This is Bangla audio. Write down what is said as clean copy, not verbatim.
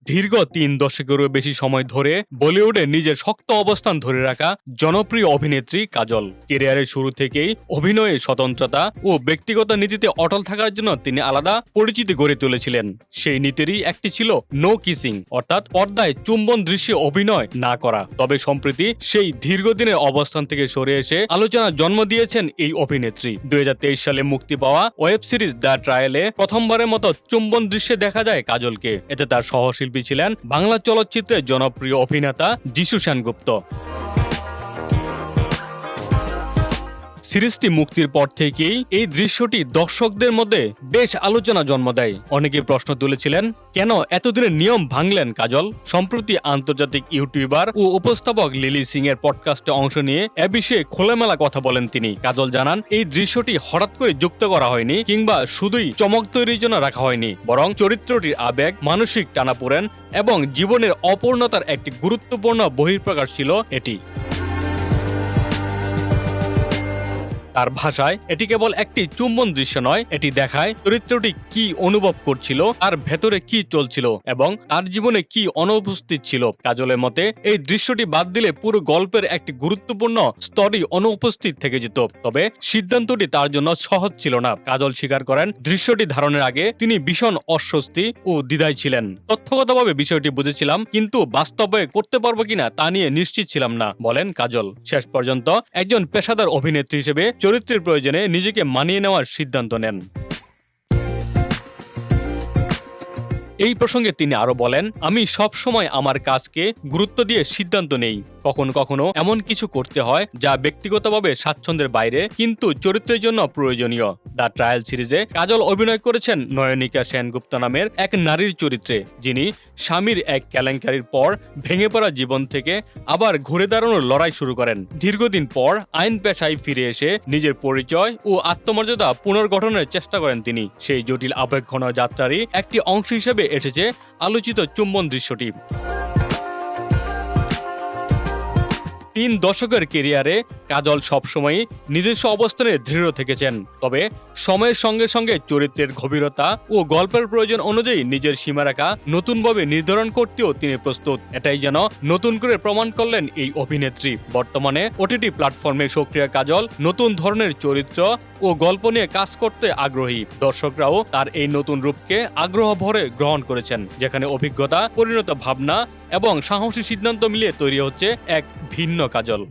দীর্ঘ ৩ দশকেরও বেশি সময় ধরে বলিউডে নিজের শক্ত অবস্থান ধরে রাখা জনপ্রিয় অভিনেত্রী কাজল। ক্যারিয়ারের শুরু থেকেই অভিনয়ে স্বতন্ত্রতা ও ব্যক্তিগত নীতিতে অটল থাকার জন্য তিনি আলাদা পরিচিতি গড়ে তুলেছিলেন। সেই নীতিরই একটি ছিল নো কিসিং, অর্থাৎ পর্দায় চুম্বন দৃশ্যে অভিনয় না করা। তবে সম্প্রতি সেই দীর্ঘদিনের অবস্থান থেকে সরে এসে আলোচনা জন্ম দিয়েছেন এই অভিনেত্রী। 2023 সালে মুক্তি পাওয়া ওয়েব সিরিজ দ্য ট্রায়ালে প্রথমবারের মতো চুম্বন দৃশ্যে দেখা যায় কাজলকে। এতে তার সহশিল্পী ছিলেন বাংলা চলচ্চিত্রের জনপ্রিয় অভিনেতা যিশু সেনগুপ্ত। সিরিজটি মুক্তির পর থেকেই এই দৃশ্যটি দর্শকদের মধ্যে বেশ আলোচনা জন্ম দেয়। অনেকে প্রশ্ন তুলেছিলেন, কেন এতদিনের নিয়ম ভাঙলেন কাজল? সম্প্রতি আন্তর্জাতিক ইউটিউবার ও উপস্থাপক লিলি সিং এর পডকাস্টে অংশ নিয়ে এ বিষয়ে খোলামেলা কথা বলেন তিনি। কাজল জানান, এই দৃশ্যটি হঠাৎ করে যুক্ত করা হয়নি কিংবা শুধুই চমক তৈরির জন্য রাখা হয়নি, বরং চরিত্রটির আবেগ, মানসিক টানাপোড়েন এবং জীবনের অপূর্ণতার একটি গুরুত্বপূর্ণ বহিঃপ্রকাশ ছিল এটি। তার ভাষায়, এটি কেবল একটি চুম্বন দৃশ্য নয়, এটি দেখায় চরিত্রটি কি অনুভব করছিল, তার ভেতরে কি চলছিল এবং তার জীবনে কি অনুপস্থিত ছিল। কাজলের মতে, এই দৃশ্যটি বাদ দিলে পুরো গল্পের একটি গুরুত্বপূর্ণ স্তরই অনুপস্থিত থেকে যেত। তবে সিদ্ধান্তটি তার জন্য সহজ ছিল না। কাজল স্বীকার করেন, দৃশ্যটি ধারণের আগে তিনি ভীষণ অস্বস্তি ও দ্বিধায় ছিলেন। তথ্যগতভাবে বিষয়টি বুঝেছিলাম, কিন্তু বাস্তবে করতে পারবো কিনা তা নিয়ে নিশ্চিত ছিলাম না, বলেন কাজল। শেষ পর্যন্ত একজন পেশাদার অভিনেত্রী হিসেবে চরিত্রের প্রয়োজনে নিজেকে মানিয়ে নেওয়ার সিদ্ধান্ত নেন। এই প্রসঙ্গে তিনি আরো বলেন, আমি সব সময় আমার কাজকে গুরুত্ব দিয়ে সিদ্ধান্ত নেই। কখনো কখনো এমন কিছু করতে হয় যা ব্যক্তিগতভাবে স্বাচ্ছন্দ্যের বাইরে কিন্তু চরিত্রের জন্য প্রয়োজনীয়। দ্য ট্রায়াল সিরিজে কাজল অভিনয় করেছেন নয়নিকা সেনগুপ্ত নামের এক নারীর চরিত্রে, যিনি স্বামীর এক কেলেঙ্কারির পর ভেঙে পড়া জীবন থেকে আবার ঘুরে দাঁড়ানোর লড়াই শুরু করেন। দীর্ঘদিন পর আইন পেশায় ফিরে এসে নিজের পরিচয় ও আত্মমর্যাদা পুনর্গঠনের চেষ্টা করেন তিনি। সেই জটিল আবেগঘন যাত্রারই একটি অংশ হিসেবে এসেছে আলোচিত চুম্বন দৃশ্যটি। ৩ দশকের ক্যারিয়ারে কাজল সবসময় নিজস্ব অবস্থানে দৃঢ় থেকেছেন। তবে সময়ের সঙ্গে সঙ্গে চরিত্রের গভীরতা ও গল্পের প্রয়োজন অনুযায়ী নিজের সীমারেখা নতুনভাবে নির্ধারণ করতেও তিনি প্রস্তুত। এটাই যেন নতুন করে প্রমাণ করলেন এই অভিনেত্রী। বর্তমানে ওটিটি প্ল্যাটফর্মে সক্রিয় কাজল নতুন ধরনের চরিত্র ও গল্প নিয়ে কাজ করতে আগ্রহী। দর্শকরাও তার এই নতুন রূপকে আগ্রহ ভরে গ্রহণ করেছেন, যেখানে অভিজ্ঞতা, পরিণত ভাবনা এবং সাহসী সিদ্ধান্ত মিলিয়ে তৈরি হচ্ছে এক ভিন্ন কাজল।